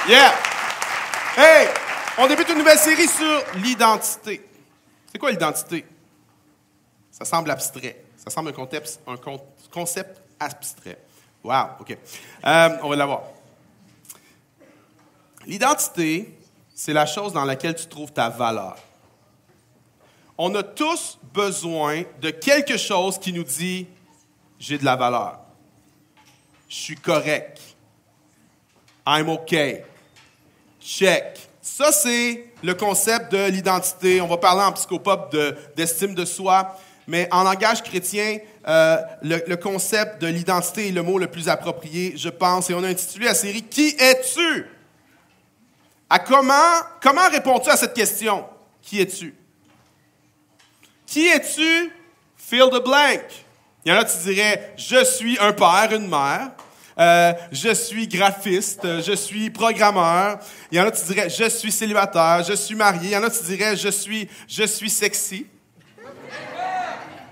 Yeah! Hey! On débute une nouvelle série sur l'identité. C'est quoi l'identité? Ça semble abstrait. Ça semble un concept abstrait. Wow, OK. On va l'avoir. L'identité, c'est la chose dans laquelle tu trouves ta valeur. On a tous besoin de quelque chose qui nous dit « j'ai de la valeur ». Je suis correct. I'm okay. Check. Ça, c'est le concept de l'identité. On va parler en psychopop d'estime de soi, mais en langage chrétien, le concept de l'identité est le mot le plus approprié, je pense. Et on a intitulé la série « Qui es-tu? » Comment réponds-tu à cette question? Qui es-tu? Qui es-tu? Fill the blank. Il y en a qui diraient « Je suis un père, une mère. » Je suis graphiste, je suis programmeur. Il y en a qui diraient je suis célibataire, je suis marié. Il y en a qui diraient je suis sexy.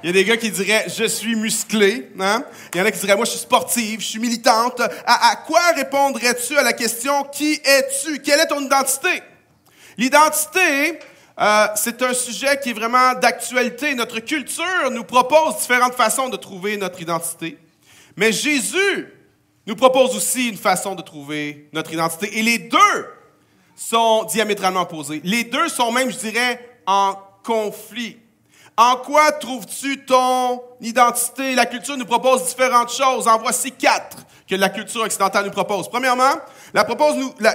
Il y a des gars qui diraient je suis musclé. Hein? Il y en a qui diraient moi je suis sportive, je suis militante. À quoi répondrais-tu à la question qui es-tu? Quelle est ton identité? L'identité, c'est un sujet qui est vraiment d'actualité. Notre culture nous propose différentes façons de trouver notre identité. Mais Jésus nous propose aussi une façon de trouver notre identité. Et les deux sont diamétralement opposés. Les deux sont même, je dirais, en conflit. En quoi trouves-tu ton identité? La culture nous propose différentes choses. En voici 4 que la culture occidentale nous propose. Premièrement, la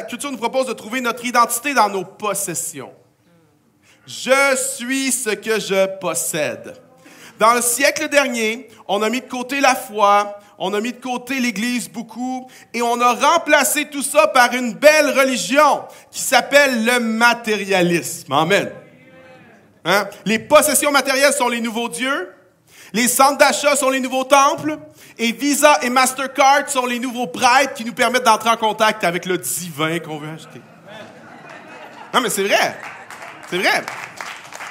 culture nous propose de trouver notre identité dans nos possessions. Je suis ce que je possède. Dans le siècle dernier, on a mis de côté la foi, on a mis de côté l'Église beaucoup, et on a remplacé tout ça par une belle religion qui s'appelle le matérialisme. Amen. Hein? Les possessions matérielles sont les nouveaux dieux, les centres d'achat sont les nouveaux temples, et Visa et Mastercard sont les nouveaux prêtres qui nous permettent d'entrer en contact avec le divin qu'on veut acheter. Non, mais c'est vrai. C'est vrai.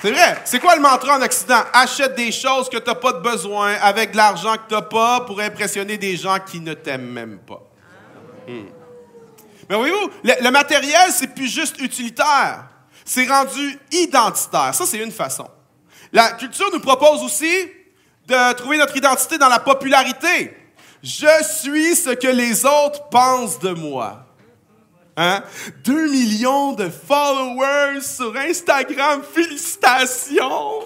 C'est vrai. C'est quoi le mantra en Occident? Achète des choses que tu n'as pas de besoin avec de l'argent que tu n'as pas pour impressionner des gens qui ne t'aiment même pas. Mais voyez-vous, le matériel, c'est plus juste utilitaire. C'est rendu identitaire. Ça, c'est une façon. La culture nous propose aussi de trouver notre identité dans la popularité. Je suis ce que les autres pensent de moi. Hein? 2 millions de followers sur Instagram. Félicitations!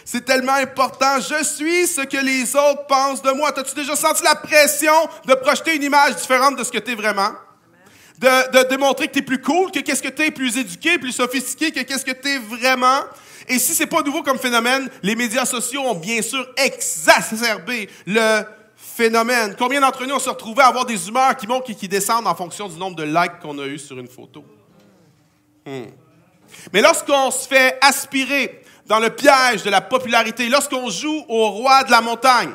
C'est tellement important. Je suis ce que les autres pensent de moi. T'as-tu déjà senti la pression de projeter une image différente de ce que t'es vraiment? De démontrer que t'es plus cool, que qu'est-ce que t'es, plus éduqué, plus sophistiqué, que qu'est-ce que t'es vraiment? Et si c'est pas nouveau comme phénomène, les médias sociaux ont bien sûr exacerbé le phénomène. Combien d'entre nous on se retrouvait à avoir des humeurs qui montent et qui descendent en fonction du nombre de likes qu'on a eu sur une photo? Mais lorsqu'on se fait aspirer dans le piège de la popularité, lorsqu'on joue au roi de la montagne,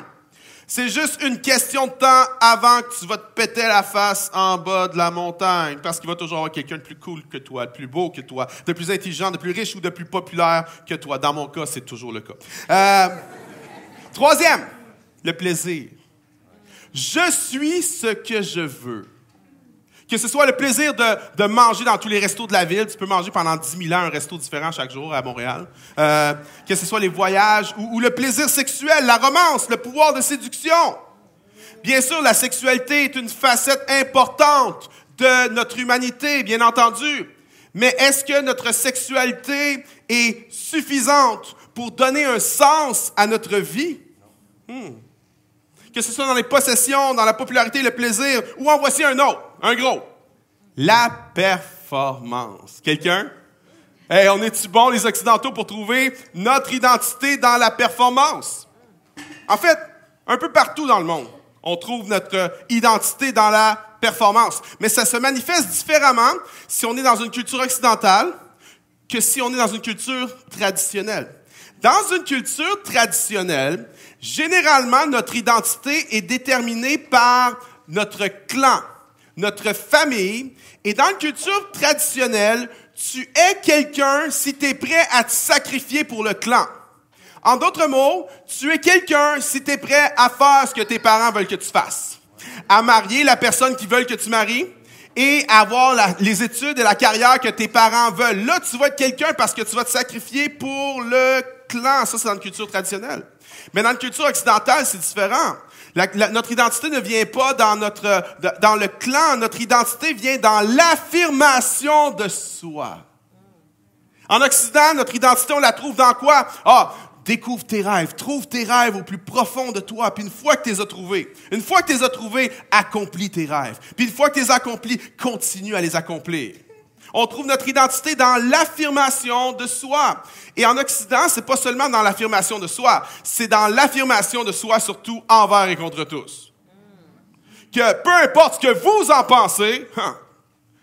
c'est juste une question de temps avant que tu vas te péter la face en bas de la montagne, parce qu'il va toujours y avoir quelqu'un de plus cool que toi, de plus beau que toi, de plus intelligent, de plus riche ou de plus populaire que toi. Dans mon cas, c'est toujours le cas. Troisième, le plaisir. Je suis ce que je veux. Que ce soit le plaisir de manger dans tous les restos de la ville. Tu peux manger pendant 10 000 ans un resto différent chaque jour à Montréal. Que ce soit les voyages ou le plaisir sexuel, la romance, le pouvoir de séduction. Bien sûr, la sexualité est une facette importante de notre humanité, bien entendu. Mais est-ce que notre sexualité est suffisante pour donner un sens à notre vie? Que ce soit dans les possessions, dans la popularité, le plaisir, ou en voici un autre, un gros. La performance. Quelqu'un? Hey, on est-tu bons, les Occidentaux, pour trouver notre identité dans la performance? En fait, un peu partout dans le monde, on trouve notre identité dans la performance. Mais ça se manifeste différemment si on est dans une culture occidentale que si on est dans une culture traditionnelle. Dans une culture traditionnelle, généralement, notre identité est déterminée par notre clan, notre famille. Et dans une culture traditionnelle, tu es quelqu'un si tu es prêt à te sacrifier pour le clan. En d'autres mots, tu es quelqu'un si tu es prêt à faire ce que tes parents veulent que tu fasses. À marier la personne qu'ils veulent que tu maries et avoir les études et la carrière que tes parents veulent. Là, tu vas être quelqu'un parce que tu vas te sacrifier pour le clan. Ça, c'est dans la culture traditionnelle. Mais dans la culture occidentale, c'est différent. Notre identité ne vient pas dans le clan. Notre identité vient dans l'affirmation de soi. En Occident, notre identité, on la trouve dans quoi? Découvre tes rêves. Trouve tes rêves au plus profond de toi. Puis une fois que tu les as trouvés, accomplis tes rêves. Puis une fois que tu les as accomplis, continue à les accomplir. On trouve notre identité dans l'affirmation de soi. Et en Occident, c'est pas seulement dans l'affirmation de soi, c'est dans l'affirmation de soi surtout envers et contre tous. Que peu importe ce que vous en pensez,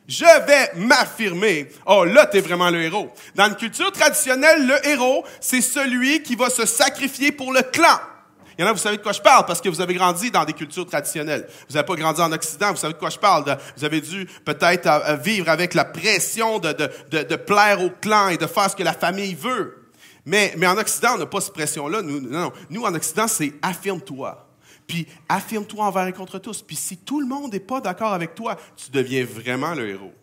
je vais m'affirmer. Là, t'es vraiment le héros. Dans une culture traditionnelle, le héros, c'est celui qui va se sacrifier pour le clan. Il y en a, vous savez de quoi je parle, parce que vous avez grandi dans des cultures traditionnelles. Vous n'avez pas grandi en Occident, vous savez de quoi je parle. Vous avez dû peut-être vivre avec la pression de plaire au clan et de faire ce que la famille veut. Mais en Occident, on n'a pas cette pression-là. Nous, en Occident, c'est affirme-toi. Puis affirme-toi envers et contre tous. Puis si tout le monde n'est pas d'accord avec toi, tu deviens vraiment le héros.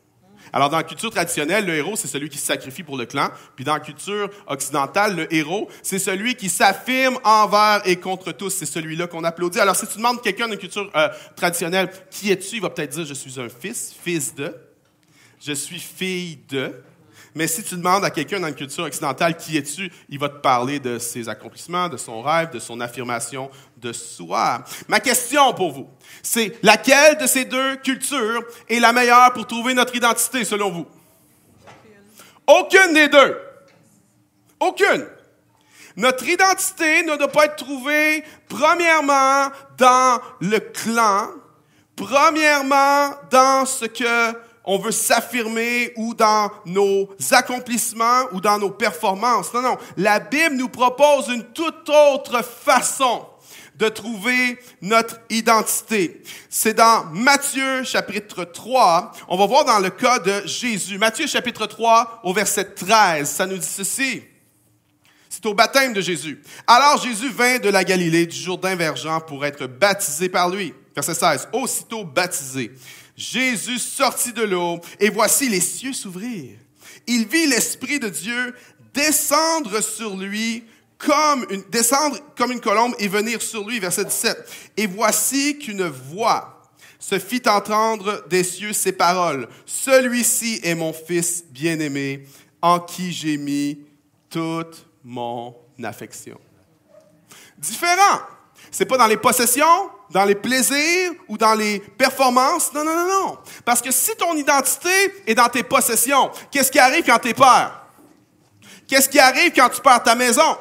Alors, dans la culture traditionnelle, le héros, c'est celui qui se sacrifie pour le clan. Puis dans la culture occidentale, le héros, c'est celui qui s'affirme envers et contre tous. C'est celui-là qu'on applaudit. Alors, si tu demandes à quelqu'un d'une culture traditionnelle, qui es-tu? Il va peut-être dire, je suis un fils de. Je suis fille de. Mais si tu demandes à quelqu'un dans une culture occidentale, qui es-tu? Il va te parler de ses accomplissements, de son rêve, de son affirmation de soi. Ma question pour vous, c'est laquelle de ces deux cultures est la meilleure pour trouver notre identité, selon vous? Aucune des deux. Aucune. Notre identité ne doit pas être trouvée, premièrement, dans le clan, premièrement, dans ce que on veut s'affirmer ou dans nos accomplissements ou dans nos performances. Non. La Bible nous propose une toute autre façon de trouver notre identité. C'est dans Matthieu, chapitre 3. On va voir dans le cas de Jésus. Matthieu, chapitre 3, au verset 13. Ça nous dit ceci. C'est au baptême de Jésus. Alors Jésus vint de la Galilée, du Jourdain vers Jean, pour être baptisé par lui. Verset 16. Aussitôt baptisé, Jésus sortit de l'eau, et voici les cieux s'ouvrir. Il vit l'Esprit de Dieu descendre comme une colombe et venir sur lui. Verset 17. Et voici qu'une voix se fit entendre des cieux ces paroles. Celui-ci est mon Fils bien-aimé, en qui j'ai mis toute mon affection. Différent. C'est pas dans les possessions, dans les plaisirs ou dans les performances. Non. Parce que si ton identité est dans tes possessions, qu'est-ce qui arrive quand tu perds? Qu'est-ce qui arrive quand tu perds ta maison?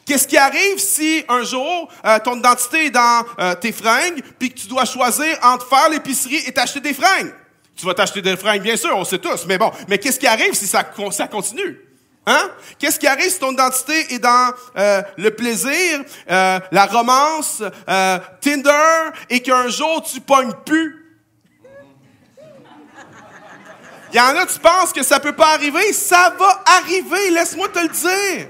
Qu'est-ce qui arrive si un jour ton identité est dans tes fringues puis que tu dois choisir entre faire l'épicerie et t'acheter des fringues? Tu vas t'acheter des fringues, bien sûr, on sait tous, mais bon. Mais qu'est-ce qui arrive si ça continue? Hein? Qu'est-ce qui arrive si ton identité est dans le plaisir, la romance, Tinder, et qu'un jour tu pognes plus? Il y en a, tu penses que ça peut pas arriver? Ça va arriver, laisse-moi te le dire.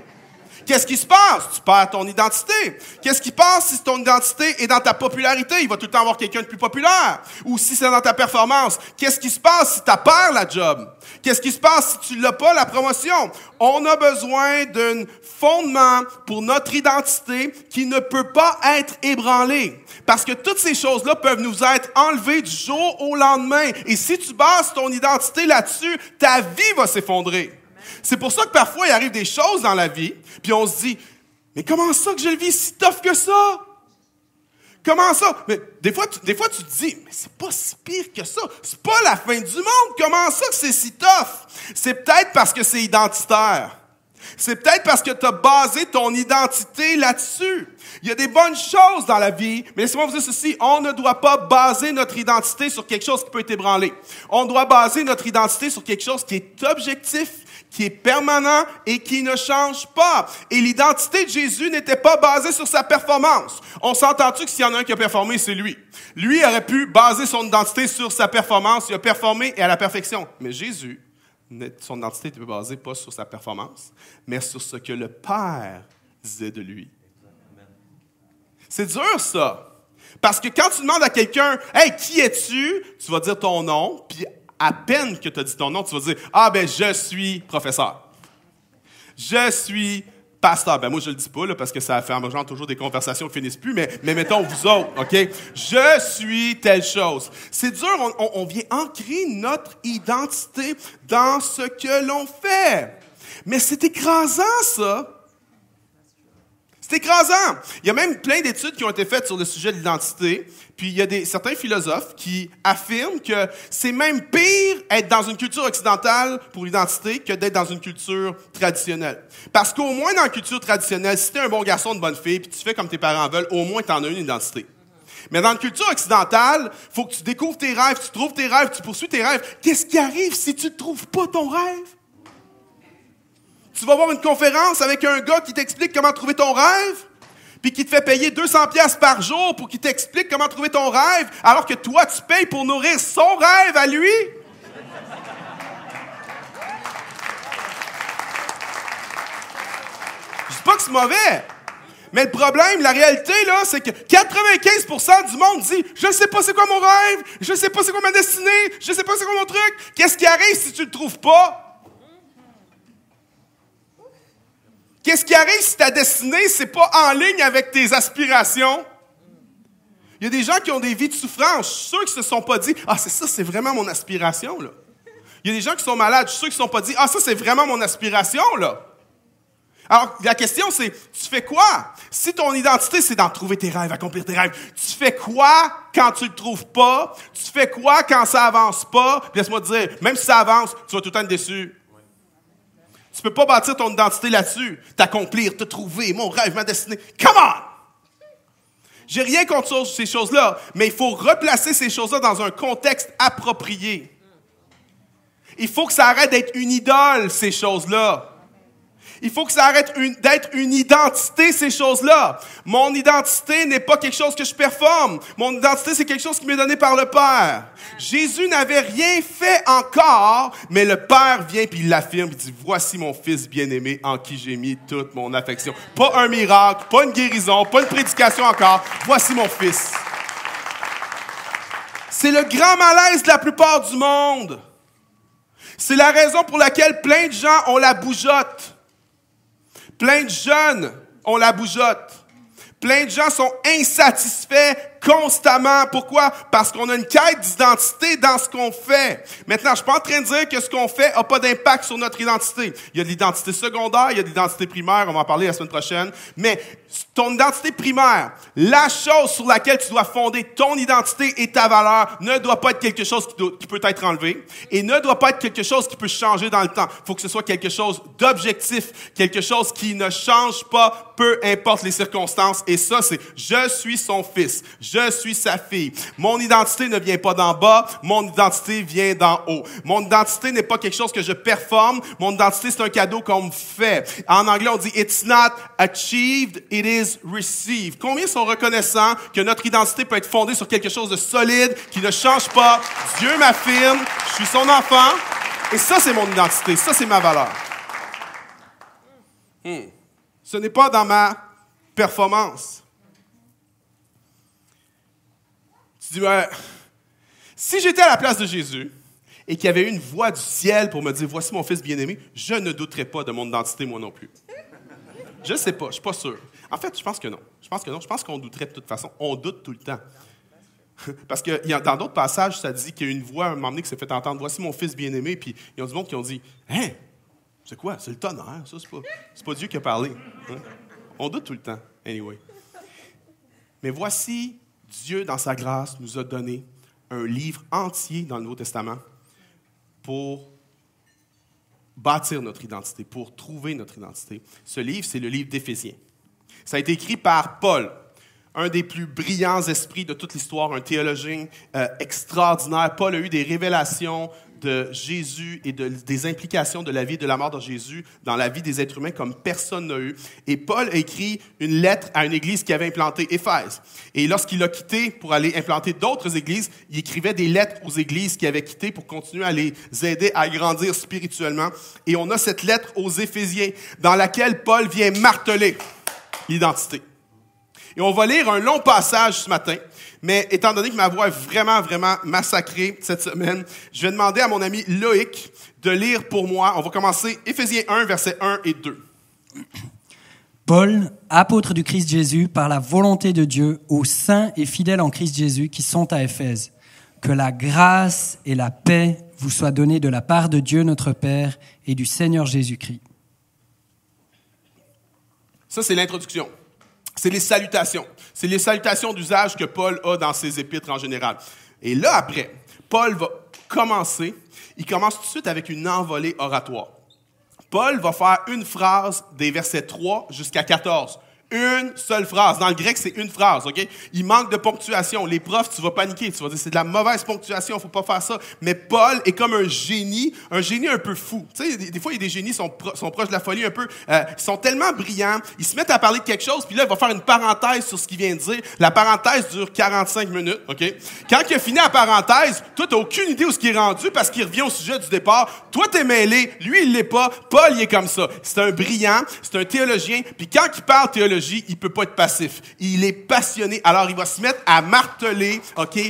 Qu'est-ce qui se passe? Tu perds ton identité. Qu'est-ce qui se passe si ton identité est dans ta popularité? Il va tout le temps avoir quelqu'un de plus populaire. Ou si c'est dans ta performance. Qu'est-ce qui se passe si tu perds la job? Qu'est-ce qui se passe si tu l'as pas, la promotion? On a besoin d'un fondement pour notre identité qui ne peut pas être ébranlé. Parce que toutes ces choses-là peuvent nous être enlevées du jour au lendemain. Et si tu bases ton identité là-dessus, ta vie va s'effondrer. C'est pour ça que parfois, il arrive des choses dans la vie, puis on se dit, mais comment ça que je le vis si tough que ça? Comment ça? Mais des fois, tu te dis, mais c'est pas si pire que ça. C'est pas la fin du monde. Comment ça que c'est si tough? C'est peut-être parce que c'est identitaire. C'est peut-être parce que tu as basé ton identité là-dessus. Il y a des bonnes choses dans la vie, mais laissez-moi vous dire ceci, on ne doit pas baser notre identité sur quelque chose qui peut être ébranlé. On doit baser notre identité sur quelque chose qui est objectif, qui est permanent et qui ne change pas. Et l'identité de Jésus n'était pas basée sur sa performance. On s'entend-tu que s'il y en a un qui a performé, c'est lui? Lui aurait pu baser son identité sur sa performance. Il a performé et à la perfection. Mais Jésus, son identité n'était basée pas sur sa performance, mais sur ce que le Père disait de lui. C'est dur, ça. Parce que quand tu demandes à quelqu'un, « Hey, qui es-tu? » Tu vas dire ton nom, puis à peine que tu as dit ton nom, tu vas dire, « Ah, ben, je suis professeur. Je suis pasteur. » Ben, moi, je le dis pas, là, parce que ça fait genre toujours des conversations qui finissent plus, mais mettons vous autres, OK? Je suis telle chose. C'est dur, on vient ancrer notre identité dans ce que l'on fait. Mais c'est écrasant, ça. C'est écrasant. Il y a même plein d'études qui ont été faites sur le sujet de l'identité. Puis il y a certains philosophes qui affirment que c'est même pire être dans une culture occidentale pour l'identité que d'être dans une culture traditionnelle. Parce qu'au moins dans la culture traditionnelle, si t'es un bon garçon, une bonne fille, puis tu fais comme tes parents veulent, au moins t'en as une identité. Mais dans la culture occidentale, faut que tu découvres tes rêves, tu trouves tes rêves, tu poursuis tes rêves. Qu'est-ce qui arrive si tu ne trouves pas ton rêve? Tu vas voir une conférence avec un gars qui t'explique comment trouver ton rêve, puis qui te fait payer 200$ par jour pour qu'il t'explique comment trouver ton rêve, alors que toi, tu payes pour nourrir son rêve à lui. Je dis pas que c'est mauvais, mais le problème, la réalité, là, c'est que 95% du monde dit « Je sais pas c'est quoi mon rêve, je sais pas c'est quoi ma destinée, je sais pas c'est quoi mon truc. » Qu'est-ce qui arrive si tu le trouves pas? Qu'est-ce qui arrive si ta destinée, c'est pas en ligne avec tes aspirations? Il y a des gens qui ont des vies de souffrance. Je suis sûr qu'ils se sont pas dit « Ah, c'est ça, c'est vraiment mon aspiration, là. » Il y a des gens qui sont malades. Je suis sûr qu'ils se sont pas dit « Ah, ça, c'est vraiment mon aspiration, là. » Alors, la question, c'est, tu fais quoi? Si ton identité, c'est d'en trouver tes rêves, accomplir tes rêves, tu fais quoi quand tu le trouves pas? Tu fais quoi quand ça avance pas? Puis laisse-moi te dire, même si ça avance, tu vas tout le temps être déçu. Tu peux pas bâtir ton identité là-dessus. T'accomplir, te trouver, mon rêve, ma destinée. Come on! J'ai rien contre ces choses-là, mais il faut replacer ces choses-là dans un contexte approprié. Il faut que ça arrête d'être une idole, ces choses-là. Il faut que ça arrête d'être une identité, ces choses-là. Mon identité n'est pas quelque chose que je performe. Mon identité, c'est quelque chose qui m'est donné par le Père. Jésus n'avait rien fait encore, mais le Père vient puis il l'affirme. Il dit, voici mon Fils bien-aimé en qui j'ai mis toute mon affection. Pas un miracle, pas une guérison, pas une prédication encore. Voici mon Fils. C'est le grand malaise de la plupart du monde. C'est la raison pour laquelle plein de gens ont la bougeotte. Plein de jeunes ont la bougeotte. Plein de gens sont insatisfaits constamment. Pourquoi? Parce qu'on a une quête d'identité dans ce qu'on fait. Maintenant, je suis pas en train de dire que ce qu'on fait n'a pas d'impact sur notre identité. Il y a de l'identité secondaire, il y a de l'identité primaire, on va en parler la semaine prochaine. Mais ton identité primaire, la chose sur laquelle tu dois fonder ton identité et ta valeur, ne doit pas être quelque chose qui peut être enlevé et ne doit pas être quelque chose qui peut changer dans le temps. Il faut que ce soit quelque chose d'objectif, quelque chose qui ne change pas, peu importe les circonstances. Et ça, c'est « Je suis son fils ». Je suis sa fille. Mon identité ne vient pas d'en bas, mon identité vient d'en haut. Mon identité n'est pas quelque chose que je performe, mon identité c'est un cadeau qu'on me fait. En anglais, on dit « It's not achieved, it is received ». Combien sont reconnaissants que notre identité peut être fondée sur quelque chose de solide, qui ne change pas? Dieu m'affirme, je suis son enfant, et ça c'est mon identité, ça c'est ma valeur. Ce n'est pas dans ma performance. Tu dis, si j'étais à la place de Jésus et qu'il y avait une voix du ciel pour me dire « Voici mon Fils bien-aimé », je ne douterais pas de mon identité, moi non plus. Je ne sais pas, je ne suis pas sûr. En fait, je pense que non. Je pense qu'on douterait de toute façon. On doute tout le temps. Parce que dans d'autres passages, ça dit qu'il y a une voix à un moment donné qui s'est fait entendre « Voici mon Fils bien-aimé », puis il y a du monde qui ont dit « Hein? C'est quoi? C'est le tonnerre, ça, c'est pas Dieu qui a parlé. Hein? » On doute tout le temps, anyway. Mais voici... Dieu, dans sa grâce, nous a donné un livre entier dans le Nouveau Testament pour bâtir notre identité, pour trouver notre identité. Ce livre, c'est le livre d'Éphésiens. Ça a été écrit par Paul, un des plus brillants esprits de toute l'histoire, un théologien extraordinaire. Paul a eu des révélations de Jésus et des implications de la vie et de la mort de Jésus dans la vie des êtres humains comme personne n'a eu. Et Paul a écrit une lettre à une église qui avait implanté Éphèse. Et lorsqu'il a quitté pour aller implanter d'autres églises, il écrivait des lettres aux églises qu'il avait quittées pour continuer à les aider à grandir spirituellement. Et on a cette lettre aux Éphésiens dans laquelle Paul vient marteler l'identité. Et on va lire un long passage ce matin Mais étant donné que ma voix est vraiment, vraiment massacrée cette semaine, je vais demander à mon ami Loïc de lire pour moi. On va commencer Éphésiens 1, versets 1 et 2. Paul, apôtre du Christ Jésus, par la volonté de Dieu, aux saints et fidèles en Christ Jésus qui sont à Éphèse, que la grâce et la paix vous soient données de la part de Dieu notre Père et du Seigneur Jésus-Christ. Ça, c'est l'introduction. C'est les salutations. C'est les salutations d'usage que Paul a dans ses épîtres en général. Et là, après, Paul va commencer. Il commence tout de suite avec une envolée oratoire. Paul va faire une phrase des versets 3 jusqu'à 14. Une seule phrase. Dans le grec, c'est une phrase, OK? Il manque de ponctuation. Les profs, tu vas paniquer. Tu vas dire, c'est de la mauvaise ponctuation, faut pas faire ça. Mais Paul est comme un génie un peu fou. Tu sais, des fois, il y a des génies qui sont proches de la folie un peu. Ils sont tellement brillants. Ils se mettent à parler de quelque chose, puis là, il va faire une parenthèse sur ce qu'il vient de dire. La parenthèse dure 45 minutes, OK? Quand il a fini la parenthèse, toi, t'as aucune idée où ce qui est rendu parce qu'il revient au sujet du départ. Toi, t'es mêlé. Lui, il l'est pas. Paul, il est comme ça. C'est un brillant. C'est un théologien. Puis quand il parle théologie, il peut pas être passif. Il est passionné. Alors, il va se mettre à marteler, OK,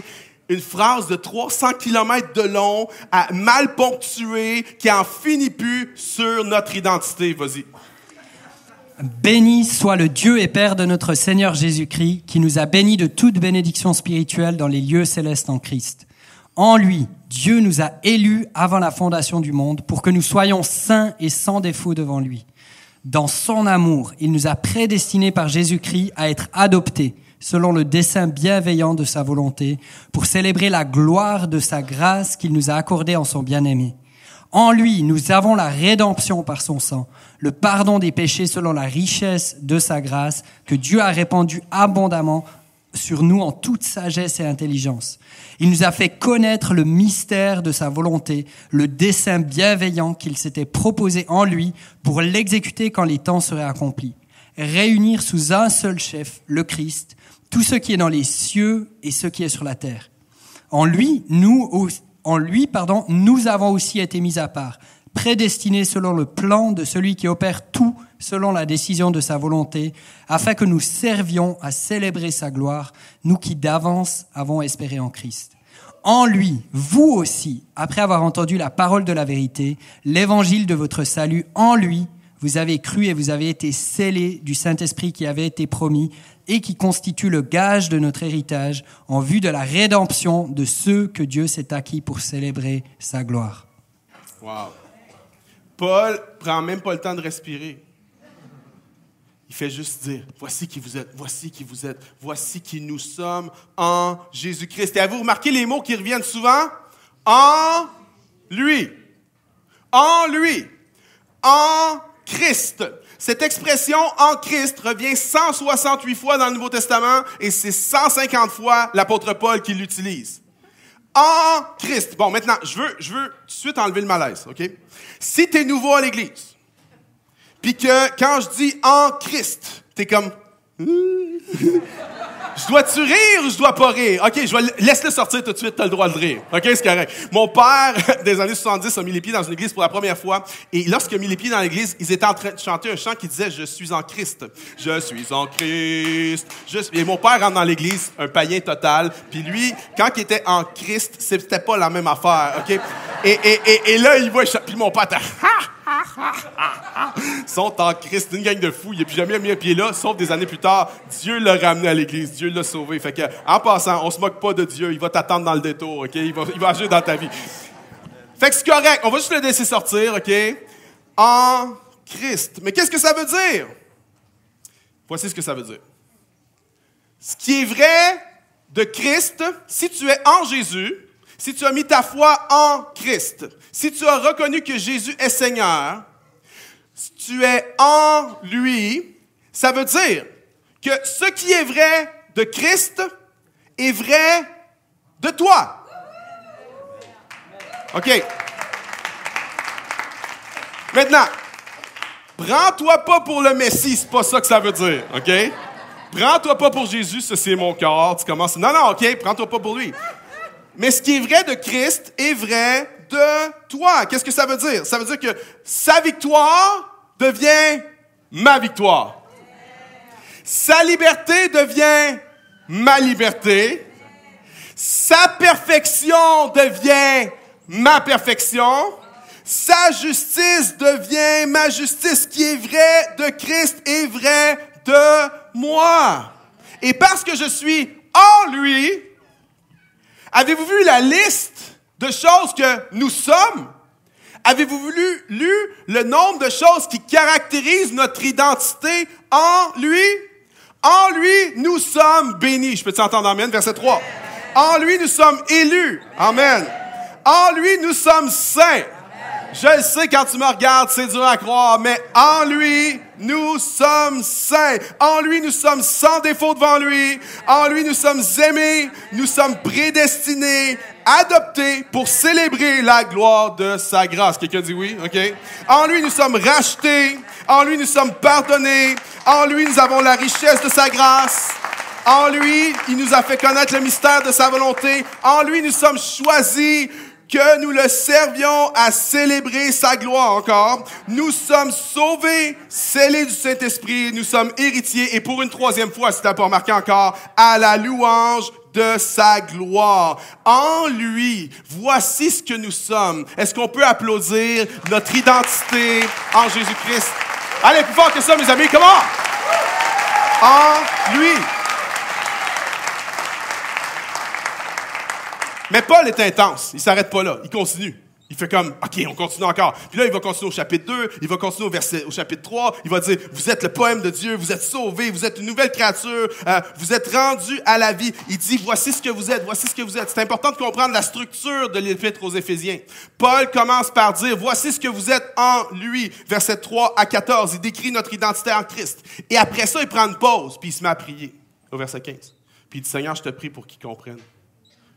une phrase de 300 km de long, mal ponctuée, qui en finit plus sur notre identité. Vas-y. Béni soit le Dieu et Père de notre Seigneur Jésus-Christ, qui nous a bénis de toute bénédiction spirituelle dans les lieux célestes en Christ. En lui, Dieu nous a élus avant la fondation du monde pour que nous soyons saints et sans défaut devant lui. Dans son amour, il nous a prédestinés par Jésus-Christ à être adoptés, selon le dessein bienveillant de sa volonté, pour célébrer la gloire de sa grâce qu'il nous a accordée en son bien-aimé. En lui, nous avons la rédemption par son sang, le pardon des péchés selon la richesse de sa grâce, que Dieu a répandue abondamment sur nous en toute sagesse et intelligence. Il nous a fait connaître le mystère de sa volonté, le dessein bienveillant qu'il s'était proposé en lui pour l'exécuter quand les temps seraient accomplis. Réunir sous un seul chef, le Christ, tout ce qui est dans les cieux et ce qui est sur la terre. En lui, nous avons aussi été mis à part, prédestinés selon le plan de celui qui opère tout selon la décision de sa volonté, afin que nous servions à célébrer sa gloire, nous qui d'avance avons espéré en Christ. En lui, vous aussi, après avoir entendu la parole de la vérité, l'évangile de votre salut, en lui, vous avez cru et vous avez été scellés du Saint-Esprit qui avait été promis et qui constitue le gage de notre héritage en vue de la rédemption de ceux que Dieu s'est acquis pour célébrer sa gloire. Wow. Paul prend même pas le temps de respirer. Il fait juste dire, voici qui vous êtes, voici qui vous êtes, voici qui nous sommes en Jésus-Christ. Et avez-vous remarqué les mots qui reviennent souvent? En lui. En lui. En Christ. Cette expression « en Christ » revient 168 fois dans le Nouveau Testament et c'est 150 fois l'apôtre Paul qui l'utilise. En Christ. Bon, maintenant, je veux tout de suite enlever le malaise, OK? Si tu es nouveau à l'Église, puis que quand je dis « en Christ », t'es comme « Je dois-tu rire ou je dois pas rire? OK, laisse-le sortir tout de suite, t'as le droit de rire. OK, c'est correct. Mon père, des années 70, a mis les pieds dans une église pour la première fois. Et lorsqu'il a mis les pieds dans l'église, ils étaient en train de chanter un chant qui disait « Je suis en Christ. Je suis en Christ. » Et mon père rentre dans l'église, un païen total. Puis lui, quand il était en Christ, c'était pas la même affaire. OK? Et là, il voit... Puis mon père était... Ils sont en Christ, une gang de fous. Il n'a plus jamais mis un pied là, sauf des années plus tard. Dieu l'a ramené à l'église. Dieu l'a sauvé. Fait que, en passant, on se moque pas de Dieu. Il va t'attendre dans le détour, OK? Il va agir dans ta vie. Fait que c'est correct. On va juste le laisser sortir, OK? En Christ. Mais qu'est-ce que ça veut dire? Voici ce que ça veut dire. Ce qui est vrai de Christ, si tu es en Jésus, si tu as mis ta foi en Christ, si tu as reconnu que Jésus est Seigneur, si tu es en lui, ça veut dire que ce qui est vrai de Christ est vrai de toi. OK. Maintenant, prends-toi pas pour le Messie, c'est pas ça que ça veut dire, OK? Prends-toi pas pour Jésus, ça c'est mon corps. Tu commences, non, OK, prends-toi pas pour lui. Mais ce qui est vrai de Christ est vrai de toi. Qu'est-ce que ça veut dire? Ça veut dire que sa victoire devient ma victoire. Sa liberté devient ma liberté. Sa perfection devient ma perfection. Sa justice devient ma justice. Ce qui est vrai de Christ est vrai de moi. Et parce que je suis en lui, avez-vous vu la liste de choses que nous sommes? Avez-vous lu le nombre de choses qui caractérisent notre identité en lui? En lui, nous sommes bénis. Je peux t'entendre amen, verset 3. En lui, nous sommes élus. Amen. En lui, nous sommes saints. Je le sais, quand tu me regardes, c'est dur à croire, mais en lui, nous sommes saints. En lui, nous sommes sans défaut devant lui. En lui, nous sommes aimés. Nous sommes prédestinés, adoptés pour célébrer la gloire de sa grâce. Quelqu'un dit oui? OK. En lui, nous sommes rachetés. En lui, nous sommes pardonnés. En lui, nous avons la richesse de sa grâce. En lui, il nous a fait connaître le mystère de sa volonté. En lui, nous sommes choisis, que nous le servions à célébrer sa gloire encore. Nous sommes sauvés, scellés du Saint-Esprit, nous sommes héritiers, et pour une troisième fois, si tu n'as pas remarqué encore, à la louange de sa gloire. En lui, voici ce que nous sommes. Est-ce qu'on peut applaudir notre identité en Jésus-Christ? Allez, plus fort que ça, mes amis, comment? En lui. Mais Paul est intense. Il s'arrête pas là. Il continue. Il fait comme, OK, on continue encore. Puis là, il va continuer au chapitre 2, il va continuer au chapitre 3. Il va dire, vous êtes le poème de Dieu, vous êtes sauvés, vous êtes une nouvelle créature, vous êtes rendus à la vie. Il dit, voici ce que vous êtes, voici ce que vous êtes. C'est important de comprendre la structure de l'épître aux Éphésiens. Paul commence par dire, voici ce que vous êtes en lui. Versets 3 à 14. Il décrit notre identité en Christ. Et après ça, il prend une pause, puis il se met à prier. Au verset 15. Puis il dit, Seigneur, je te prie pour qu'ils comprennent.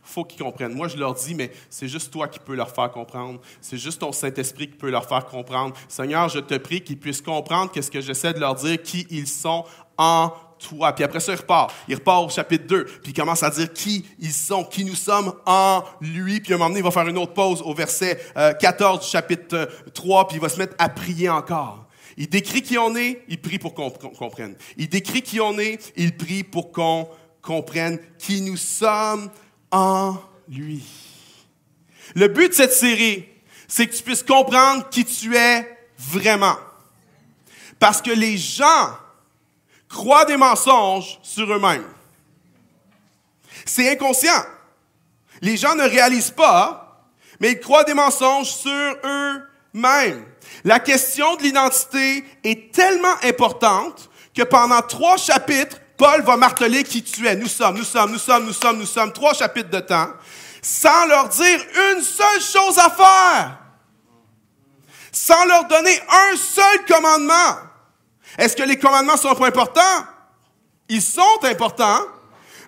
Faut qu'ils comprennent. Moi, je leur dis, mais c'est juste toi qui peux leur faire comprendre. C'est juste ton Saint-Esprit qui peut leur faire comprendre. Seigneur, je te prie qu'ils puissent comprendre qu'est-ce que j'essaie de leur dire, qui ils sont en toi. Puis après ça, il repart. Il repart au chapitre 2, puis il commence à dire qui ils sont, qui nous sommes en lui. Puis à un moment donné, il va faire une autre pause au verset 14 du chapitre 3, puis il va se mettre à prier encore. Il décrit qui on est, il prie pour qu'on comprenne. Il décrit qui on est, il prie pour qu'on comprenne qui nous sommes en lui. Le but de cette série, c'est que tu puisses comprendre qui tu es vraiment. Parce que les gens croient des mensonges sur eux-mêmes. C'est inconscient. Les gens ne réalisent pas, mais ils croient des mensonges sur eux-mêmes. La question de l'identité est tellement importante que pendant 3 chapitres, Paul va marteler qui tu es. Nous sommes. 3 chapitres de temps, sans leur dire une seule chose à faire. Sans leur donner un seul commandement. Est-ce que les commandements sont pas importants? Ils sont importants,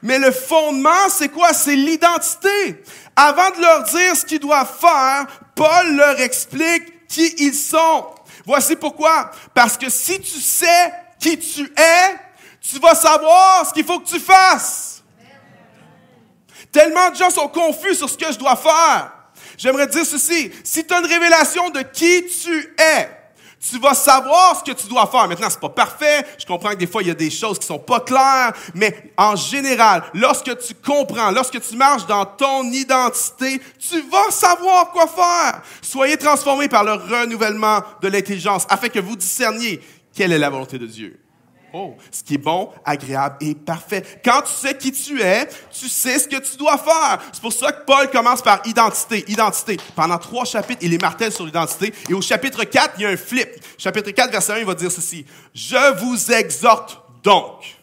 mais le fondement, c'est quoi? C'est l'identité. Avant de leur dire ce qu'ils doivent faire, Paul leur explique qui ils sont. Voici pourquoi. Parce que si tu sais qui tu es, tu vas savoir ce qu'il faut que tu fasses. Tellement de gens sont confus sur ce que je dois faire. J'aimerais te dire ceci. Si tu as une révélation de qui tu es, tu vas savoir ce que tu dois faire. Maintenant, c'est pas parfait. Je comprends que des fois, il y a des choses qui sont pas claires. Mais en général, lorsque tu comprends, lorsque tu marches dans ton identité, tu vas savoir quoi faire. Soyez transformés par le renouvellement de l'intelligence afin que vous discerniez quelle est la volonté de Dieu. Oh, ce qui est bon, agréable et parfait. Quand tu sais qui tu es, tu sais ce que tu dois faire. C'est pour ça que Paul commence par identité. Pendant 3 chapitres, il est martèle sur l'identité. Et au chapitre 4, il y a un flip. Chapitre 4, verset 1, il va dire ceci. « Je vous exhorte donc. »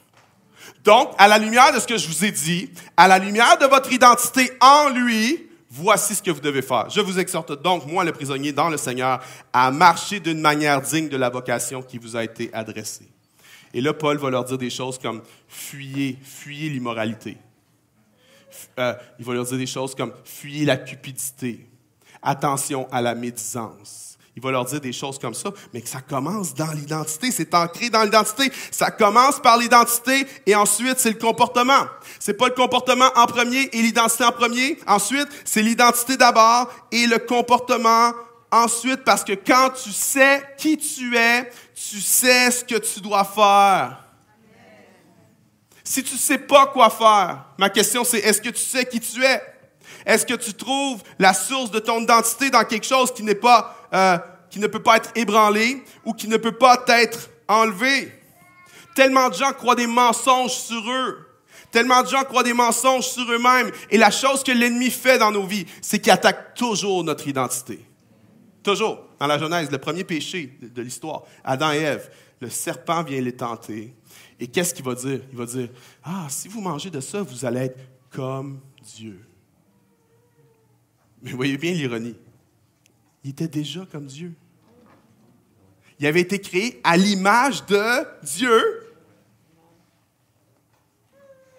Donc, à la lumière de ce que je vous ai dit, à la lumière de votre identité en lui, voici ce que vous devez faire. Je vous exhorte donc, moi le prisonnier dans le Seigneur, à marcher d'une manière digne de la vocation qui vous a été adressée. Et là, Paul va leur dire des choses comme « fuyez l'immoralité ». Il va leur dire des choses comme « fuyez la cupidité »,« attention à la médisance ». Il va leur dire des choses comme ça, mais que ça commence dans l'identité, c'est ancré dans l'identité. Ça commence par l'identité et ensuite, c'est le comportement. C'est pas le comportement en premier et l'identité en premier. Ensuite, c'est l'identité d'abord et le comportement ensuite, parce que quand tu sais qui tu es, tu sais ce que tu dois faire. Si tu ne sais pas quoi faire, ma question c'est, est-ce que tu sais qui tu es? Est-ce que tu trouves la source de ton identité dans quelque chose qui ne peut pas être ébranlé ou qui ne peut pas être enlevé? Tellement de gens croient des mensonges sur eux. Tellement de gens croient des mensonges sur eux-mêmes. Et la chose que l'ennemi fait dans nos vies, c'est qu'il attaque toujours notre identité. Toujours. Dans la Genèse, le premier péché de l'histoire, Adam et Ève, le serpent vient les tenter. Et qu'est-ce qu'il va dire? Il va dire, « Ah, si vous mangez de ça, vous allez être comme Dieu. » Mais voyez bien l'ironie. Il était déjà comme Dieu. Il avait été créé à l'image de Dieu.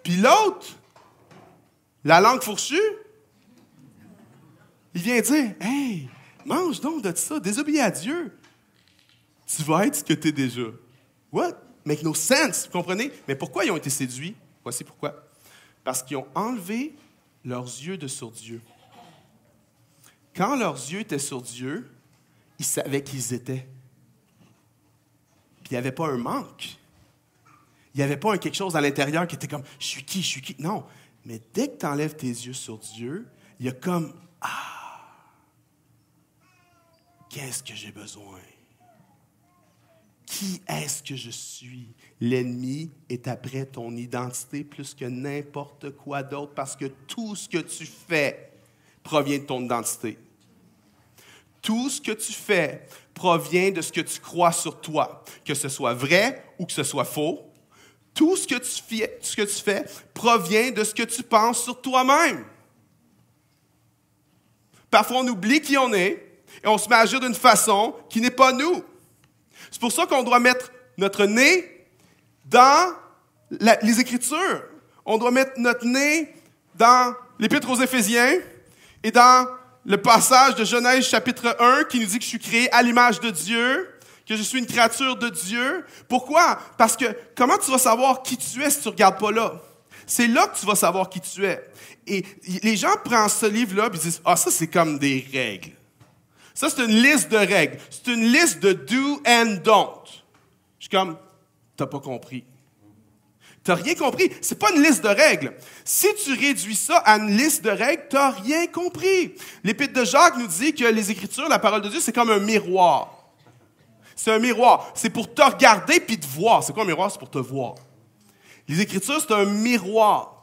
Puis l'autre, la langue fourchue, il vient dire, « Hey, mange donc de ça, désobéis à Dieu. Tu vas être ce que tu es déjà. » What? Make no sense, vous comprenez? Mais pourquoi ils ont été séduits? Voici pourquoi. Parce qu'ils ont enlevé leurs yeux de sur Dieu. Quand leurs yeux étaient sur Dieu, ils savaient qui ils étaient. Puis il n'y avait pas un manque. Il n'y avait pas quelque chose à l'intérieur qui était comme « Je suis qui? Je suis qui? » Non. Mais dès que tu enlèves tes yeux sur Dieu, il y a comme « Ah! Qu'est-ce que j'ai besoin? Qui est-ce que je suis? » L'ennemi est après ton identité plus que n'importe quoi d'autre parce que tout ce que tu fais provient de ton identité. Tout ce que tu fais provient de ce que tu crois sur toi, que ce soit vrai ou que ce soit faux. Tout ce que tu fais provient de ce que tu penses sur toi-même. Parfois, on oublie qui on est et on se met à agir d'une façon qui n'est pas nous. C'est pour ça qu'on doit mettre notre nez dans les Écritures. On doit mettre notre nez dans l'Épître aux Éphésiens et dans le passage de Genèse chapitre 1 qui nous dit que je suis créé à l'image de Dieu, que je suis une créature de Dieu. Pourquoi? Parce que comment tu vas savoir qui tu es si tu ne regardes pas là? C'est là que tu vas savoir qui tu es. Et les gens prennent ce livre-là et disent « Ah, ça, c'est comme des règles. Ça, c'est une liste de règles. C'est une liste de do and don't. » Je suis comme « T'as pas compris. » T'as rien compris. C'est pas une liste de règles. Si tu réduis ça à une liste de règles, t'as rien compris. L'Épître de Jacques nous dit que les Écritures, la parole de Dieu, c'est comme un miroir. C'est un miroir. C'est pour te regarder puis te voir. C'est quoi un miroir? C'est pour te voir. Les Écritures, c'est un miroir.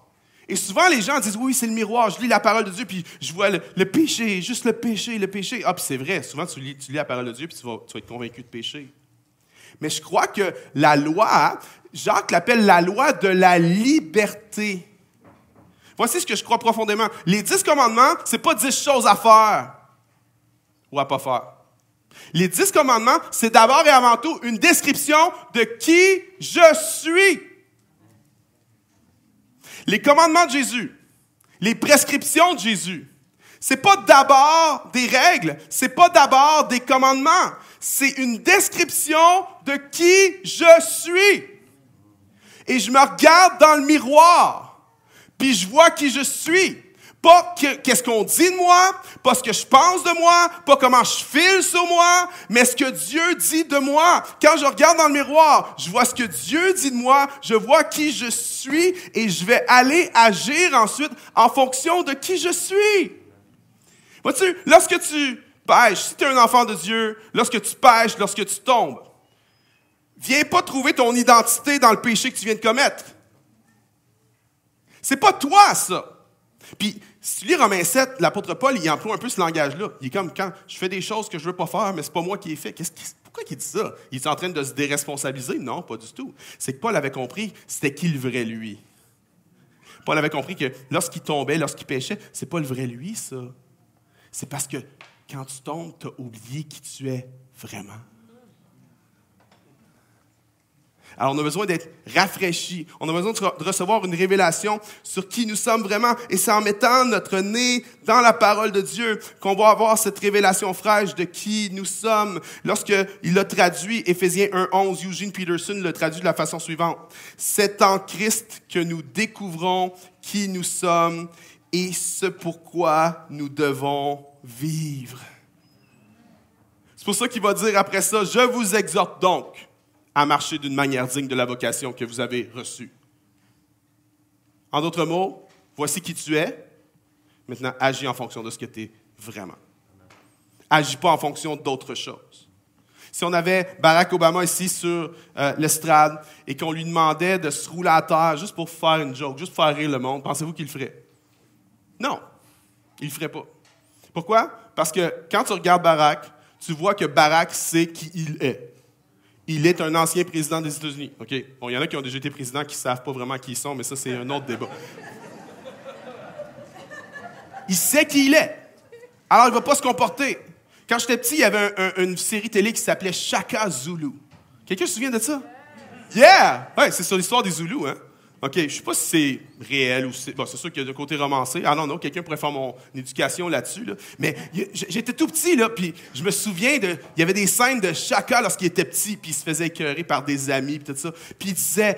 Et souvent, les gens disent, oui, c'est le miroir. Je lis la parole de Dieu puis je vois le péché, juste le péché, le péché. Ah, puis c'est vrai. Souvent, tu lis la parole de Dieu puis tu vas être convaincu de péché. Mais je crois que la loi, Jacques l'appelle la loi de la liberté. Voici ce que je crois profondément. Les 10 commandements, c'est pas 10 choses à faire ou à pas faire. Les 10 commandements, c'est d'abord et avant tout une description de qui je suis. Les commandements de Jésus, les prescriptions de Jésus, c'est pas d'abord des règles, c'est pas d'abord des commandements. C'est une description de qui je suis. Et je me regarde dans le miroir, puis je vois qui je suis. Pas qu'est-ce qu'on dit de moi, pas ce que je pense de moi, pas comment je file sur moi, mais ce que Dieu dit de moi. Quand je regarde dans le miroir, je vois ce que Dieu dit de moi, je vois qui je suis, et je vais aller agir ensuite en fonction de qui je suis. Vois-tu, lorsque tu pêches, si tu es un enfant de Dieu, lorsque tu pêches, lorsque tu tombes, viens pas trouver ton identité dans le péché que tu viens de commettre. C'est pas toi, ça. Puis, si tu lis Romains 7, l'apôtre Paul, il emploie un peu ce langage-là. Il est comme, quand je fais des choses que je veux pas faire, mais c'est pas moi qui ai fait. Pourquoi il dit ça? Il est en train de se déresponsabiliser? Non, pas du tout. C'est que Paul avait compris, c'était qui le vrai lui. Paul avait compris que lorsqu'il tombait, lorsqu'il péchait, c'est pas le vrai lui, ça. C'est parce que quand tu tombes, tu as oublié qui tu es vraiment. Alors, on a besoin d'être rafraîchi. On a besoin de recevoir une révélation sur qui nous sommes vraiment. Et c'est en mettant notre nez dans la parole de Dieu qu'on va avoir cette révélation fraîche de qui nous sommes. Lorsqu'il a traduit Éphésiens 1:11, Eugene Peterson l'a traduit de la façon suivante. C'est en Christ que nous découvrons qui nous sommes et ce pourquoi nous devons vivre. C'est pour ça qu'il va dire après ça, « Je vous exhorte donc à marcher d'une manière digne de la vocation que vous avez reçue. » En d'autres mots, voici qui tu es. Maintenant, agis en fonction de ce que tu es vraiment. Agis pas en fonction d'autres choses. Si on avait Barack Obama ici sur l'estrade et qu'on lui demandait de se rouler à terre juste pour faire une joke, juste pour faire rire le monde, pensez-vous qu'il le ferait? Non, il ne le ferait pas. Pourquoi? Parce que quand tu regardes Barack, tu vois que Barack sait qui il est. Il est un ancien président des États-Unis. OK? Bon, il y en a qui ont déjà été présidents qui ne savent pas vraiment qui ils sont, mais ça, c'est un autre débat. Il sait qui il est. Alors, il ne va pas se comporter. Quand j'étais petit, il y avait une série télé qui s'appelait Shaka Zulu. Quelqu'un se souvient de ça? Yeah! Ouais, c'est sur l'histoire des Zoulous, hein? OK, je ne sais pas si c'est réel ou si... Bon, c'est sûr qu'il y a un côté romancé. Ah non, quelqu'un pourrait faire mon éducation là-dessus, là. Mais j'étais tout petit, là, puis je me souviens il y avait des scènes de Shaka lorsqu'il était petit, puis il se faisait écœurer par des amis, puis tout ça. Puis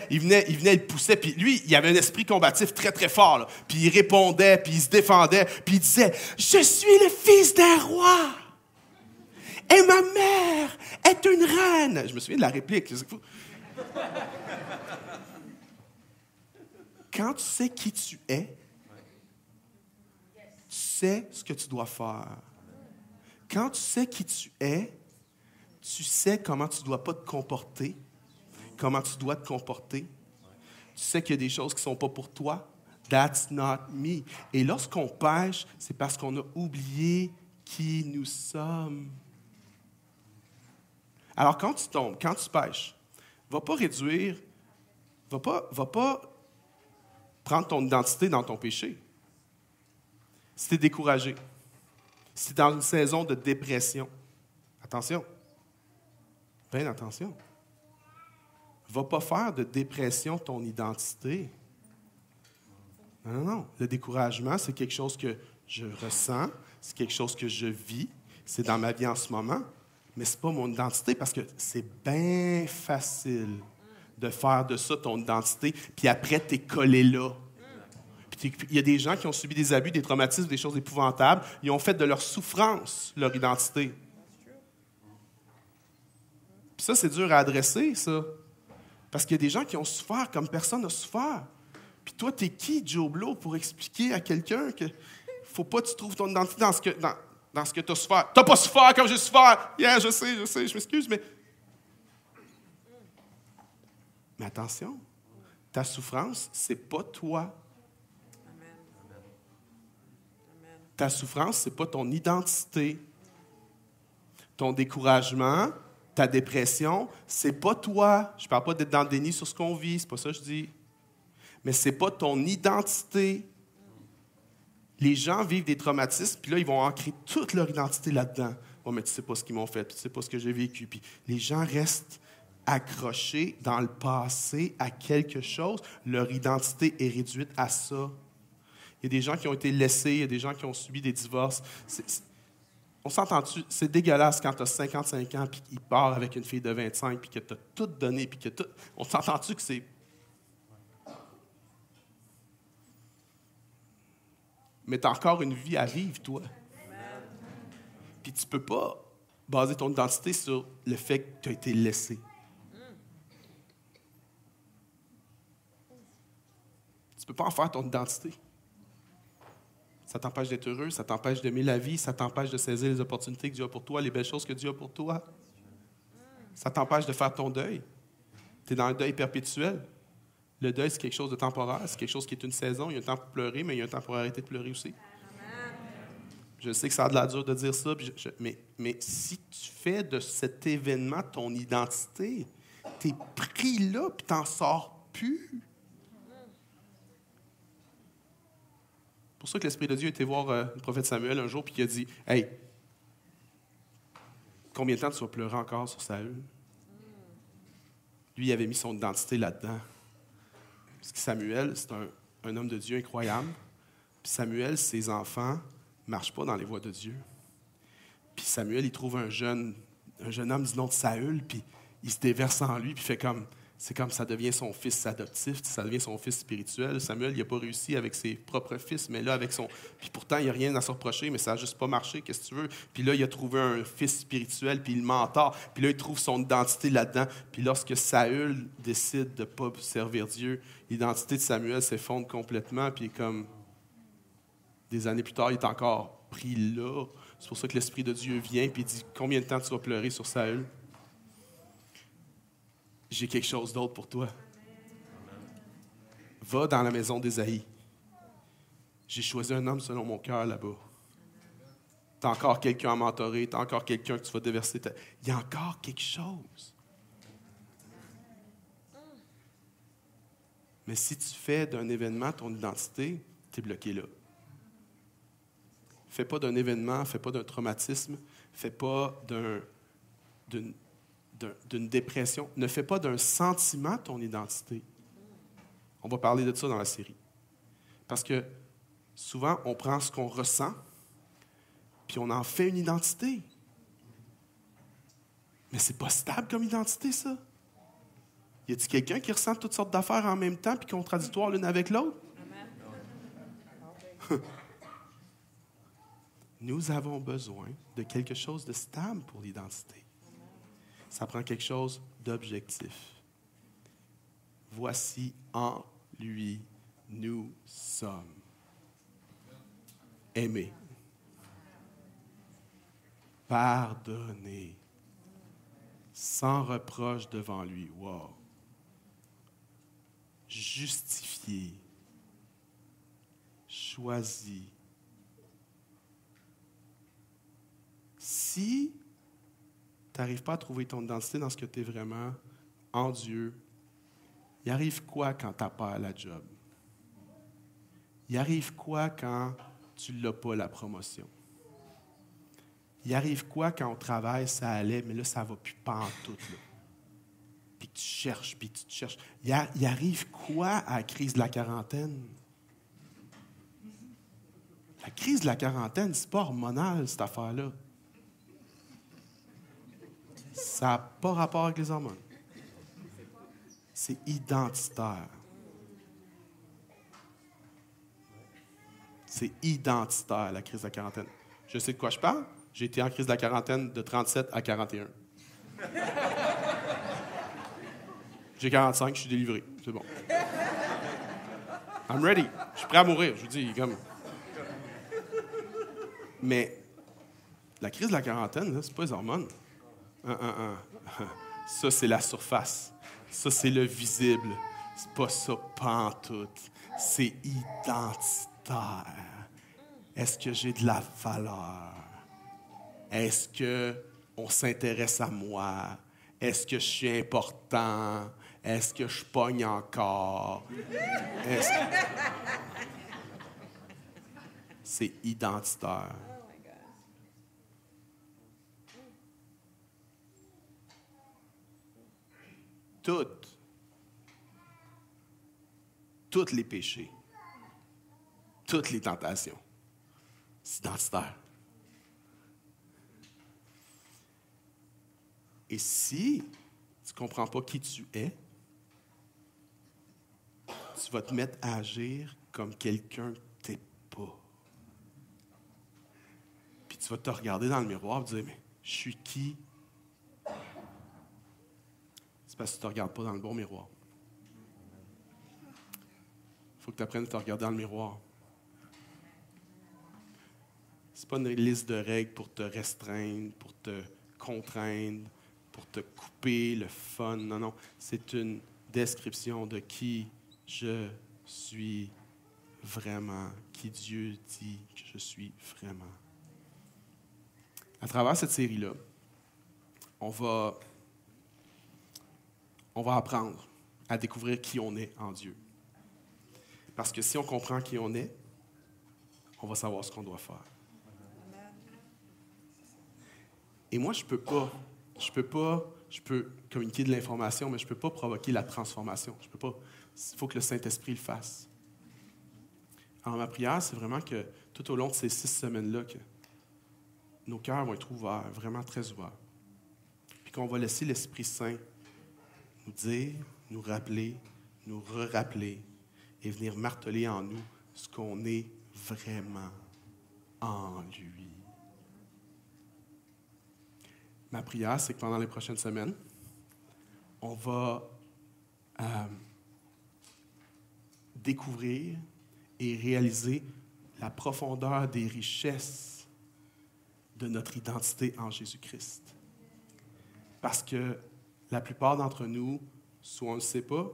il venait, il poussait, puis lui, il avait un esprit combatif très, très fort, là. Puis il répondait, puis il se défendait, puis il disait « Je suis le fils d'un roi! Et ma mère est une reine! » Je me souviens de la réplique. Quand tu sais qui tu es, tu sais ce que tu dois faire. Quand tu sais qui tu es, tu sais comment tu ne dois pas te comporter, comment tu dois te comporter. Tu sais qu'il y a des choses qui ne sont pas pour toi. That's not me. Et lorsqu'on pêche, c'est parce qu'on a oublié qui nous sommes. Alors, quand tu tombes, quand tu pêches, va pas réduire, va pas prendre ton identité dans ton péché. Si tu es découragé, si tu es dans une saison de dépression, attention, bien attention. Va pas faire de dépression ton identité. Non. Le découragement, c'est quelque chose que je ressens, c'est quelque chose que je vis, c'est dans ma vie en ce moment, mais ce n'est pas mon identité parce que c'est bien facile de faire de ça ton identité, puis après, tu es collé là. Puis il y a des gens qui ont subi des abus, des traumatismes, des choses épouvantables. Ils ont fait de leur souffrance leur identité. Puis ça, c'est dur à adresser, ça. Parce qu'il y a des gens qui ont souffert comme personne n'a souffert. Puis toi, t'es qui, Joe Blow, pour expliquer à quelqu'un qu'il ne faut pas que tu trouves ton identité dans ce que tu as souffert. Tu n'as pas souffert comme j'ai souffert. Yeah, je sais, je m'excuse, mais attention, ta souffrance, c'est pas toi. Amen. Ta souffrance, c'est pas ton identité. Ton découragement, ta dépression, c'est pas toi. Je parle pas d'être dans le déni sur ce qu'on vit, c'est pas ça que je dis. Mais c'est pas ton identité. Les gens vivent des traumatismes, puis là, ils vont ancrer toute leur identité là-dedans. Oh, mais tu sais pas ce qu'ils m'ont fait, tu sais pas ce que j'ai vécu. Puis les gens restent accrochés dans le passé à quelque chose. Leur identité est réduite à ça. Il y a des gens qui ont été laissés, il y a des gens qui ont subi des divorces. On s'entend-tu? C'est dégueulasse quand tu as 55 ans puis qu'il part avec une fille de 25 puis que tu as tout donné puis que tout... On s'entend-tu que c'est... Mais tu as encore une vie à vivre, toi. Puis tu peux pas baser ton identité sur le fait que tu as été laissé. Tu peux pas en faire ton identité. Ça t'empêche d'être heureux, ça t'empêche d'aimer la vie, ça t'empêche de saisir les opportunités que Dieu a pour toi, les belles choses que Dieu a pour toi. Ça t'empêche de faire ton deuil. Tu es dans un deuil perpétuel. Le deuil, c'est quelque chose de temporaire, c'est quelque chose qui est une saison. Il y a un temps pour pleurer, mais il y a un temps pour arrêter de pleurer aussi. Je sais que ça a de la dure de dire ça, mais si tu fais de cet événement ton identité, tu es pris là, puis tu n'en sors plus. C'est pour ça que l'Esprit de Dieu était voir le prophète Samuel un jour, puis il a dit « Hey, combien de temps tu vas pleurer encore sur Saül? » Lui, il avait mis son identité là-dedans. Parce que Samuel, c'est un homme de Dieu incroyable. Puis Samuel, ses enfants ne marchent pas dans les voies de Dieu. Puis Samuel, il trouve un jeune homme du nom de Saül, puis il se déverse en lui, puis il fait comme c'est comme ça devient son fils adoptif, ça devient son fils spirituel. Samuel, il n'a pas réussi avec ses propres fils, mais là, avec son... Puis pourtant, il n'y a rien à se reprocher, mais ça n'a juste pas marché, qu'est-ce que tu veux? Puis là, il a trouvé un fils spirituel, puis il mentor, puis là, il trouve son identité là-dedans. Puis lorsque Saül décide de ne pas servir Dieu, l'identité de Samuel s'effondre complètement, puis comme des années plus tard, il est encore pris là. C'est pour ça que l'Esprit de Dieu vient, puis il dit, combien de temps tu vas pleurer sur Saül? J'ai quelque chose d'autre pour toi. Va dans la maison d'Ésaïe. J'ai choisi un homme selon mon cœur là-bas. Tu as encore quelqu'un à mentorer, tu as encore quelqu'un que tu vas déverser. Il y a encore quelque chose. Mais si tu fais d'un événement ton identité, tu es bloqué là. Fais pas d'un événement, fais pas d'un traumatisme, fais pas d'une dépression. Ne fais pas d'un sentiment ton identité. On va parler de ça dans la série. Parce que souvent, on prend ce qu'on ressent, puis on en fait une identité. Mais c'est pas stable comme identité, ça. Y a-t-il quelqu'un qui ressent toutes sortes d'affaires en même temps, puis contradictoires l'une avec l'autre? Nous avons besoin de quelque chose de stable pour l'identité. Ça prend quelque chose d'objectif. Voici en lui, nous sommes aimés, pardonnés, sans reproche devant lui. Wow! Justifiés, choisis. Si tu n'arrives pas à trouver ton identité dans ce que tu es vraiment en Dieu, il arrive quoi quand tu n'as pas la job? Il arrive quoi quand tu n'as pas la promotion? Il arrive quoi quand au travail, ça allait, mais là, ça ne va plus pantoute, là? Puis tu cherches, puis tu te cherches. Il arrive quoi à la crise de la quarantaine? La crise de la quarantaine, c'est pas hormonal, cette affaire-là. Ça n'a pas rapport avec les hormones. C'est identitaire. C'est identitaire, la crise de la quarantaine. Je sais de quoi je parle. J'ai été en crise de la quarantaine de 37 à 41. J'ai 45, je suis délivré. C'est bon. I'm ready. Je suis prêt à mourir. Je vous dis, comme... Mais la crise de la quarantaine, là, c'est pas les hormones. Ça, c'est la surface. Ça, c'est le visible. C'est pas ça pantoute. C'est identitaire. Est-ce que j'ai de la valeur? Est-ce qu'on s'intéresse à moi? Est-ce que je suis important? Est-ce que je pogne encore? C'est identitaire. Tous les péchés, toutes les tentations, c'est identitaire. Et si tu ne comprends pas qui tu es, tu vas te mettre à agir comme quelqu'un que tu n'es pas. Puis tu vas te regarder dans le miroir et te dire, mais je suis qui? C'est parce que tu ne te regardes pas dans le bon miroir. Il faut que tu apprennes à te regarder dans le miroir. Ce n'est pas une liste de règles pour te restreindre, pour te contraindre, pour te couper le fun. Non, non. C'est une description de qui je suis vraiment, qui Dieu dit que je suis vraiment. À travers cette série-là, on va apprendre à découvrir qui on est en Dieu. Parce que si on comprend qui on est, on va savoir ce qu'on doit faire. Et moi, je peux communiquer de l'information, mais je ne peux pas provoquer la transformation. Il faut que le Saint-Esprit le fasse. Alors, ma prière, c'est vraiment que tout au long de ces 6 semaines-là, que nos cœurs vont être ouverts, vraiment très ouverts. Puis qu'on va laisser l'Esprit Saint nous dire, nous rappeler, nous re-rappeler et venir marteler en nous ce qu'on est vraiment en lui. Ma prière, c'est que pendant les prochaines semaines, on va découvrir et réaliser la profondeur des richesses de notre identité en Jésus-Christ. Parce que la plupart d'entre nous, soit on ne le sait pas,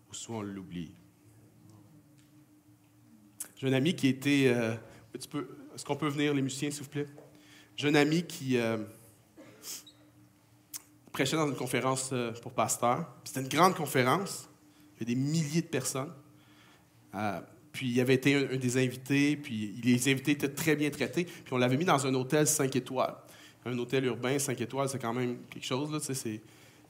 ou soit on l'oublie. J'ai un ami qui était... est-ce qu'on peut venir, les musiciens, s'il vous plaît? J'ai un ami qui prêchait dans une conférence pour pasteurs. C'était une grande conférence. Il y avait des milliers de personnes. Puis il avait été un des invités, puis les invités étaient très bien traités. Puis on l'avait mis dans un hôtel 5 étoiles. Un hôtel urbain, 5 étoiles, c'est quand même quelque chose, là, tu sais, c'est...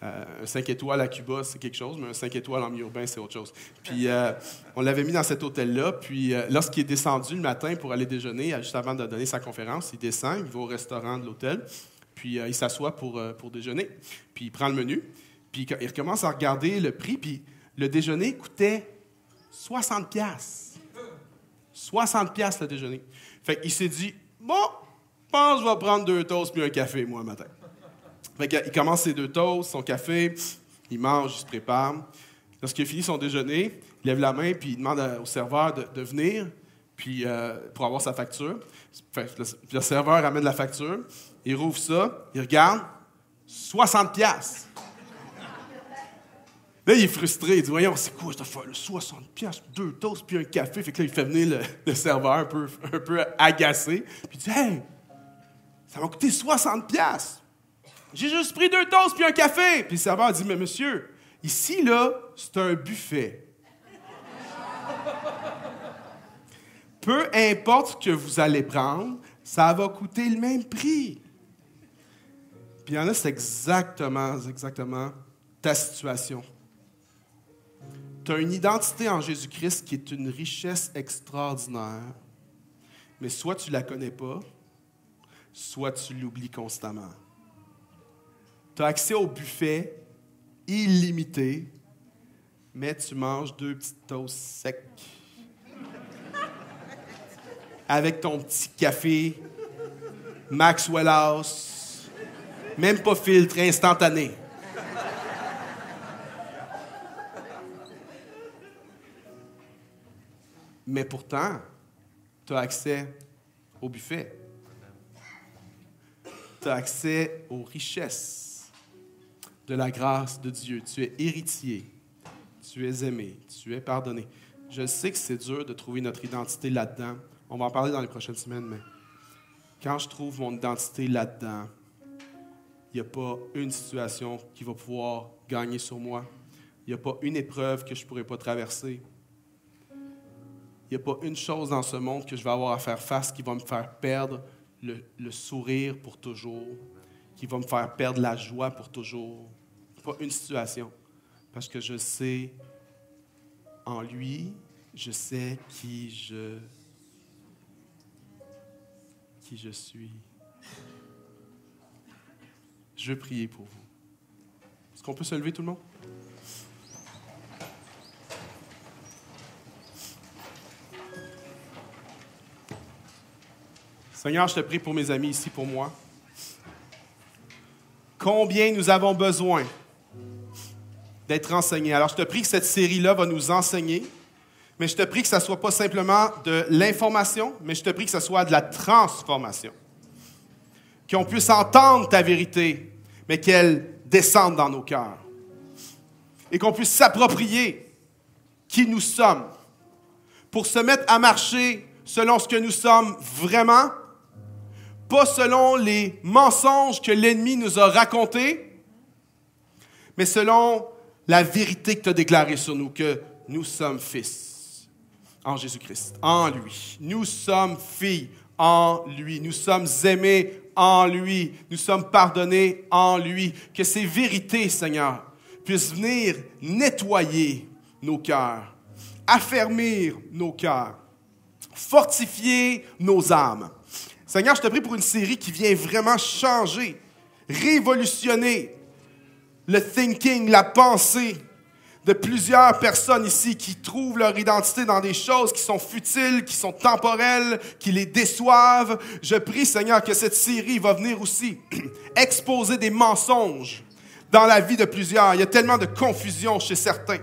un 5 étoiles à Cuba, c'est quelque chose, mais un 5 étoiles en milieu urbain, c'est autre chose. Puis, on l'avait mis dans cet hôtel-là. Puis, lorsqu'il est descendu le matin pour aller déjeuner, juste avant de donner sa conférence, il descend, il va au restaurant de l'hôtel, puis il s'assoit pour déjeuner. Puis, il prend le menu. Puis, il recommence à regarder le prix. Puis, le déjeuner coûtait 60 $. 60 $ le déjeuner. Fait qu'il s'est dit, bon, je pense que je vais prendre 2 toasts puis un café, moi, le matin. Fait qu'il commence ses 2 toasts, son café, il mange, il se prépare. Lorsqu'il a fini son déjeuner, il lève la main puis il demande au serveur de venir puis, pour avoir sa facture. Fait que le serveur ramène la facture, il rouvre ça, il regarde, 60 $. Là, il est frustré, il dit « Voyons, c'est quoi cette affaire-là? 60 $, 2 toasts puis un café. » Fait que là, il fait venir le serveur un peu agacé. Puis il dit « Hey, ça m'a coûté 60 $. J'ai juste pris 2 toasts puis un café. » Puis le serveur dit « Mais monsieur, ici, là, c'est un buffet. Peu importe ce que vous allez prendre, ça va coûter le même prix. » Puis il y en a, c'est exactement ta situation. Tu as une identité en Jésus-Christ qui est une richesse extraordinaire, mais soit tu ne la connais pas, soit tu l'oublies constamment. Tu as accès au buffet illimité, mais tu manges 2 petites toasts secs avec ton petit café Maxwell House, même pas filtre, instantané. Mais pourtant, tu as accès au buffet. Tu as accès aux richesses de la grâce de Dieu. Tu es héritier. Tu es aimé. Tu es pardonné. Je sais que c'est dur de trouver notre identité là-dedans. On va en parler dans les prochaines semaines, mais quand je trouve mon identité là-dedans, il n'y a pas une situation qui va pouvoir gagner sur moi. Il n'y a pas une épreuve que je ne pourrai pas traverser. Il n'y a pas une chose dans ce monde que je vais avoir à faire face qui va me faire perdre le sourire pour toujours, qui va me faire perdre la joie pour toujours. Pas une situation. Parce que je sais, en lui, je sais qui je suis. Je veux prier pour vous. Est-ce qu'on peut se lever, tout le monde? Seigneur, je te prie pour mes amis ici, pour moi. Combien nous avons besoin d'être enseignés. Alors, je te prie que cette série-là va nous enseigner, mais je te prie que ça ne soit pas simplement de l'information, mais je te prie que ça soit de la transformation. Qu'on puisse entendre ta vérité, mais qu'elle descende dans nos cœurs. Et qu'on puisse s'approprier qui nous sommes pour se mettre à marcher selon ce que nous sommes vraiment, pas selon les mensonges que l'ennemi nous a racontés, mais selon la vérité que tu as déclarée sur nous, que nous sommes fils en Jésus-Christ, en lui. Nous sommes filles en lui. Nous sommes aimés en lui. Nous sommes pardonnés en lui. Que ces vérités, Seigneur, puissent venir nettoyer nos cœurs, affermir nos cœurs, fortifier nos âmes. Seigneur, je te prie pour une série qui vient vraiment changer, révolutionner le thinking, la pensée de plusieurs personnes ici qui trouvent leur identité dans des choses qui sont futiles, qui sont temporelles, qui les déçoivent. Je prie, Seigneur, que cette série va venir aussi exposer des mensonges dans la vie de plusieurs. Il y a tellement de confusion chez certains.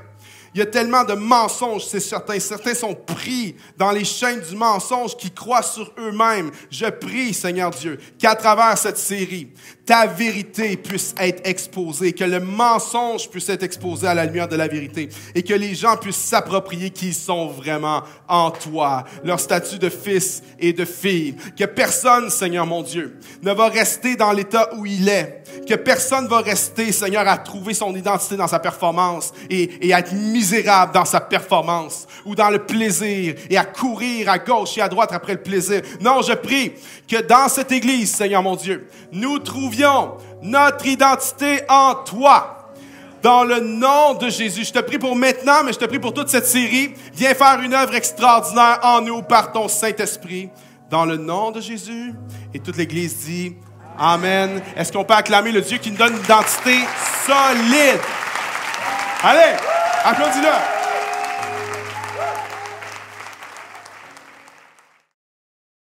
Il y a tellement de mensonges chez certains. Certains sont pris dans les chaînes du mensonge qui croient sur eux-mêmes. Je prie, Seigneur Dieu, qu'à travers cette série, ta vérité puisse être exposée, que le mensonge puisse être exposé à la lumière de la vérité et que les gens puissent s'approprier qui ils sont vraiment en toi, leur statut de fils et de fille. Que personne, Seigneur mon Dieu, ne va rester dans l'état où il est. Que personne va rester, Seigneur, à trouver son identité dans sa performance et à être misérable dans sa performance ou dans le plaisir et à courir à gauche et à droite après le plaisir. Non, je prie que dans cette Église, Seigneur mon Dieu, nous trouvions notre identité en toi. Dans le nom de Jésus, je te prie pour maintenant, mais je te prie pour toute cette série. Viens faire une œuvre extraordinaire en nous par ton Saint-Esprit. Dans le nom de Jésus. Et toute l'Église dit Amen. Est-ce qu'on peut acclamer le Dieu qui nous donne une identité solide? Allez, applaudis-le.